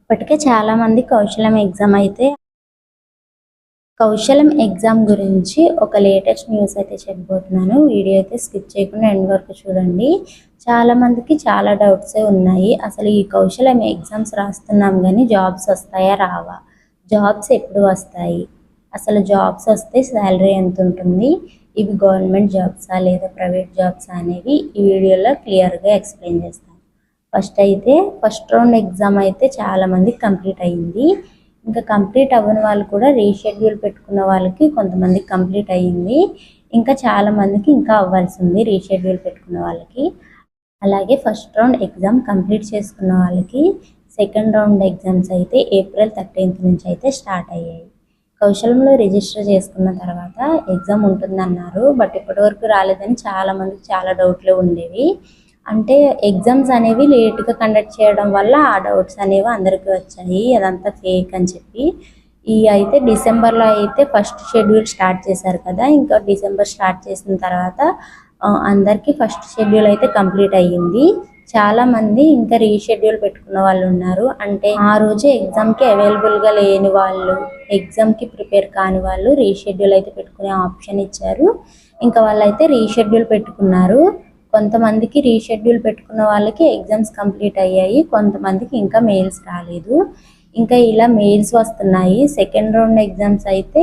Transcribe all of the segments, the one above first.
ఇప్పటికే చాలా మంది కౌశలం ఎగ్జామ్ గురించి ఒక లేటెస్ట్ న్యూస్ అయితే చెప్పబోతున్నాను. వీడియో అయితే స్కిప్ చేయకుండా ఎండ్ వరకు చూడండి. చాలా మందికి చాలా డౌట్స్ ఉన్నాయి. అసలు ఈ కౌశలం ఎగ్జామ్స్ రాస్తున్నాం కానీ జాబ్స్ వస్తాయా రావా, జాబ్స్ ఎప్పుడు వస్తాయి, అసలు జాబ్స్ వస్తే శాలరీ ఎంత ఉంటుంది, ఇవి గవర్నమెంట్ జాబ్సా లేదా ప్రైవేట్ జాబ్సా అనేవి ఈ వీడియోలో క్లియర్గా ఎక్స్ప్లెయిన్ చేస్తాను. ఫస్ట్ రౌండ్ ఎగ్జామ్ అయితే చాలా మందికి కంప్లీట్ అయ్యింది. ఇంకా కంప్లీట్ అవ్వని వాళ్ళు కూడా రీషెడ్యూల్ పెట్టుకున్న వాళ్ళకి కొంతమందికి కంప్లీట్ అయ్యింది. ఇంకా చాలా మందికి ఇంకా అవ్వాల్సి ఉంది రీషెడ్యూల్ పెట్టుకున్న వాళ్ళకి. అలాగే ఫస్ట్ రౌండ్ ఎగ్జామ్ కంప్లీట్ చేసుకున్న వాళ్ళకి సెకండ్ రౌండ్ ఎగ్జామ్స్ అయితే ఏప్రిల్ 13th నుంచి అయితే స్టార్ట్ అయ్యాయి. కౌశలంలో రిజిస్టర్ చేసుకున్న తర్వాత ఎగ్జామ్ ఉంటుందన్నారు. బట్ ఇప్పటివరకు రాలేదని చాలా మందికి చాలా డౌట్లు ఉండేవి. అంటే ఎగ్జామ్స్ అనేవి లేట్గా కండక్ట్ చేయడం వల్ల ఆ డౌట్స్ అనేవి అందరికీ వచ్చాయి, అదంతా ఫేక్ అని చెప్పి. ఈ అయితే డిసెంబర్లో అయితే ఫస్ట్ షెడ్యూల్ స్టార్ట్ చేశారు కదా, ఇంకా డిసెంబర్ స్టార్ట్ చేసిన తర్వాత అందరికీ ఫస్ట్ షెడ్యూల్ అయితే కంప్లీట్ అయ్యింది. చాలా మంది ఇంకా రీషెడ్యూల్ పెట్టుకున్న వాళ్ళు ఉన్నారు. అంటే ఆ రోజే ఎగ్జామ్కి అవైలబుల్గా లేని వాళ్ళు, ఎగ్జామ్కి ప్రిపేర్ కాని వాళ్ళు రీషెడ్యూల్ అయితే పెట్టుకునే ఆప్షన్ ఇచ్చారు. ఇంకా వాళ్ళైతే రీషెడ్యూల్ పెట్టుకున్నారు. కొంతమందికి రీషెడ్యూల్ పెట్టుకున్న వాళ్ళకి ఎగ్జామ్స్ కంప్లీట్ అయ్యాయి, కొంతమందికి ఇంకా మెయిల్స్ రాలేదు. ఇంకా ఇలా మెయిల్స్ వస్తున్నాయి. సెకండ్ రౌండ్ ఎగ్జామ్స్ అయితే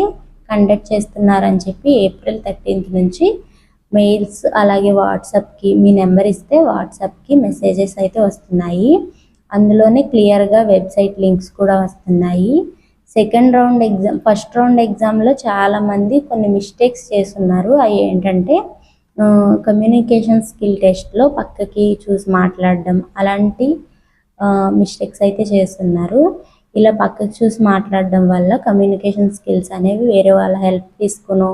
కండక్ట్ చేస్తున్నారని చెప్పి ఏప్రిల్ 13th నుంచి మెయిల్స్, అలాగే వాట్సాప్కి మీ నెంబర్ ఇస్తే వాట్సాప్కి మెసేజెస్ అయితే వస్తున్నాయి. అందులోనే క్లియర్గా వెబ్సైట్ లింక్స్ కూడా వస్తున్నాయి. ఫస్ట్ రౌండ్ ఎగ్జామ్లో చాలామంది కొన్ని మిస్టేక్స్ చేస్తున్నారు. అవి ఏంటంటే కమ్యూనికేషన్ స్కిల్ టెస్ట్లో పక్కకి చూసి మాట్లాడడం, అలాంటి మిస్టేక్స్ అయితే చేస్తున్నారు. ఇలా పక్కకి చూసి మాట్లాడడం వల్ల కమ్యూనికేషన్ స్కిల్స్ అనేవి వేరే వాళ్ళ హెల్ప్ తీసుకునో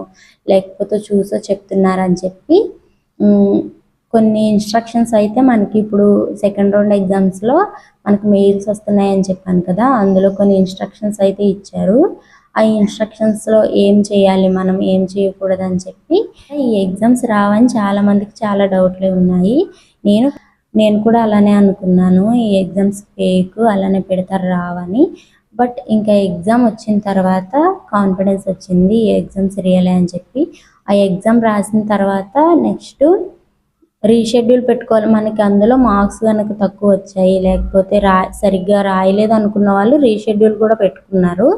లేకపోతే చూసో చెప్తున్నారని చెప్పి కొన్ని ఇన్స్ట్రక్షన్స్ అయితే మనకి ఇప్పుడు సెకండ్ రౌండ్ ఎగ్జామ్స్లో మనకు మెయిల్స్ వస్తున్నాయని చెప్పాను కదా, అందులో కొన్ని ఇన్స్ట్రక్షన్స్ అయితే ఇచ్చారు. ఆ ఇన్స్ట్రక్షన్స్లో ఏం చేయాలి, మనం ఏం చేయకూడదు అని చెప్పి. ఈ ఎగ్జామ్స్ రావని చాలా మందికి చాలా డౌట్లు ఉన్నాయి. నేను కూడా అలానే అనుకున్నాను, ఈ ఎగ్జామ్స్ ఫేక్, అలానే పెడతారు రావని. బట్ ఇంకా ఎగ్జామ్ వచ్చిన తర్వాత కాన్ఫిడెన్స్ వచ్చింది, ఈ ఎగ్జామ్స్ రియలే అని చెప్పి. ఆ ఎగ్జామ్ రాసిన తర్వాత నెక్స్ట్ రీషెడ్యూల్ పెట్టుకోవాలి. మనకి అందులో మార్క్స్ కనుక తక్కువ వచ్చాయి, లేకపోతే సరిగ్గా రాయలేదు అనుకున్న వాళ్ళు రీషెడ్యూల్ కూడా పెట్టుకున్నారు.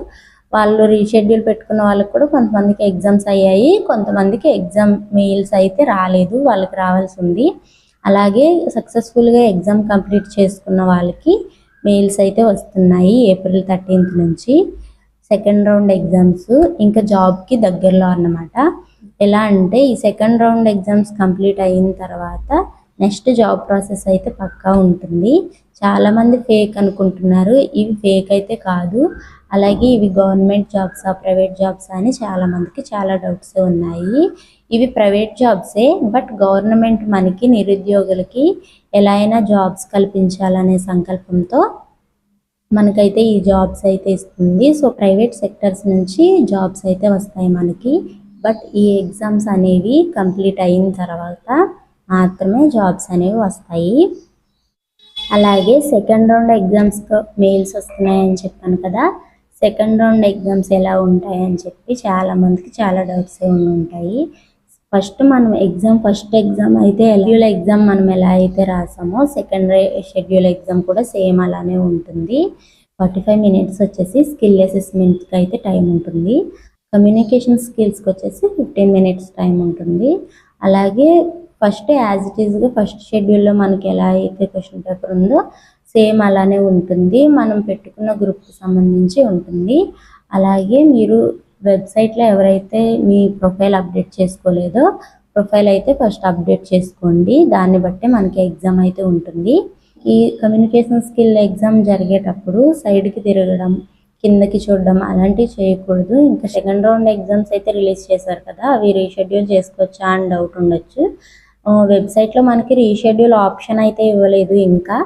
వాళ్ళు రీషెడ్యూల్ పెట్టుకున్న వాళ్ళకి కూడా కొంతమందికి ఎగ్జామ్స్ అయ్యాయి, కొంతమందికి ఎగ్జామ్ మెయిల్స్ అయితే రాలేదు, వాళ్ళకి రావాల్సి ఉంది. అలాగే సక్సెస్ఫుల్గా ఎగ్జామ్ కంప్లీట్ చేసుకున్న వాళ్ళకి మెయిల్స్ అయితే వస్తున్నాయి ఏప్రిల్ 13th నుంచి. సెకండ్ రౌండ్ ఎగ్జామ్స్ ఇంకా జాబ్కి దగ్గరలో అన్నమాట. ఎలా అంటే ఈ సెకండ్ రౌండ్ ఎగ్జామ్స్ కంప్లీట్ అయిన తర్వాత నెక్స్ట్ జాబ్ ప్రాసెస్ అయితే పక్కా ఉంటుంది. చాలామంది ఫేక్ అనుకుంటున్నారు, ఇవి ఫేక్ అయితే కాదు. అలాగే ఇవి గవర్నమెంట్ జాబ్సా ప్రైవేట్ జాబ్సా అని చాలామందికి చాలా డౌట్స్ ఉన్నాయి. ఇవి ప్రైవేట్ జాబ్సే, బట్ గవర్నమెంట్ మనకి నిరుద్యోగులకి ఎలా అయినా జాబ్స్ కల్పించాలనే సంకల్పంతో మనకైతే ఈ జాబ్స్ అయితే ఇస్తుంది. సో ప్రైవేట్ సెక్టర్స్ నుంచి జాబ్స్ అయితే వస్తాయి మనకి. బట్ ఈ ఎగ్జామ్స్ అనేవి కంప్లీట్ అయిన తర్వాత మాత్రమే జాబ్స్ అనేవి వస్తాయి. అలాగే సెకండ్ రౌండ్ ఎగ్జామ్స్తో మెయిల్స్ వస్తున్నాయని చెప్పాను కదా, సెకండ్ రౌండ్ ఎగ్జామ్స్ ఎలా ఉంటాయని చెప్పి చాలామందికి చాలా డౌట్స్ ఉంటాయి. ఫస్ట్ ఎగ్జామ్ అయితే షెడ్యూల్ ఎగ్జామ్ మనం ఎలా అయితే రాసామో సెకండ్ షెడ్యూల్ ఎగ్జామ్ కూడా సేమ్ అలానే ఉంటుంది. 45 minutes వచ్చేసి స్కిల్ అసెస్మెంట్కి అయితే టైం ఉంటుంది. కమ్యూనికేషన్ స్కిల్స్కి వచ్చేసి 15 minutes టైం ఉంటుంది. అలాగే ఫస్ట్ యాజ్ ఇట్ ఈస్గా ఫస్ట్ షెడ్యూల్లో మనకి ఎలా అయితే క్వశ్చన్ పేపర్ ఉందో సేమ్ అలానే ఉంటుంది, మనం పెట్టుకున్న గ్రూప్కి సంబంధించి ఉంటుంది. అలాగే మీరు వెబ్సైట్లో ఎవరైతే మీ ప్రొఫైల్ అప్డేట్ చేసుకోలేదో ప్రొఫైల్ అయితే ఫస్ట్ అప్డేట్ చేసుకోండి, దాన్ని బట్టే మనకి ఎగ్జామ్ అయితే ఉంటుంది. ఈ కమ్యూనికేషన్ స్కిల్ ఎగ్జామ్ జరిగేటప్పుడు సైడ్కి తిరగడం, కిందకి చూడడం అలాంటివి చేయకూడదు. ఇంకా సెకండ్ రౌండ్ ఎగ్జామ్స్ అయితే రిలీజ్ చేశారు కదా, అవి రీషెడ్యూల్ చేసుకోవచ్చా అని డౌట్ ఉండొచ్చు. వెబ్సైట్లో మనకి రీషెడ్యూల్ ఆప్షన్ అయితే ఇవ్వలేదు, ఇంకా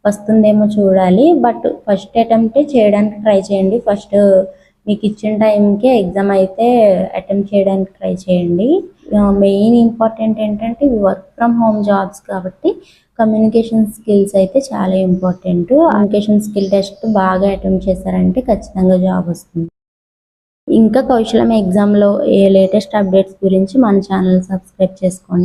వస్తుందేమో చూడాలి. బట్ ఫస్ట్ అటెంప్ట్ చేయడానికి ట్రై చేయండి. ఫస్ట్ మీకు ఇచ్చిన టైంకే ఎగ్జామ్ అయితే అటెంప్ట్ చేయడానికి ట్రై చేయండి. మెయిన్ ఇంపార్టెంట్ ఏంటంటే ఇవి వర్క్ ఫ్రమ్ హోమ్ జాబ్స్ కాబట్టి కమ్యూనికేషన్ స్కిల్స్ అయితే చాలా ఇంపార్టెంట్. కమ్యూనికేషన్ స్కిల్ టెస్ట్ బాగా అటెంప్ట్ చేశారంటే ఖచ్చితంగా జాబ్ వస్తుంది. ఇంకా కౌశలం ఎగ్జామ్లో లేటెస్ట్ అప్డేట్స్ గురించి మన ఛానల్ సబ్స్క్రైబ్ చేసుకోండి.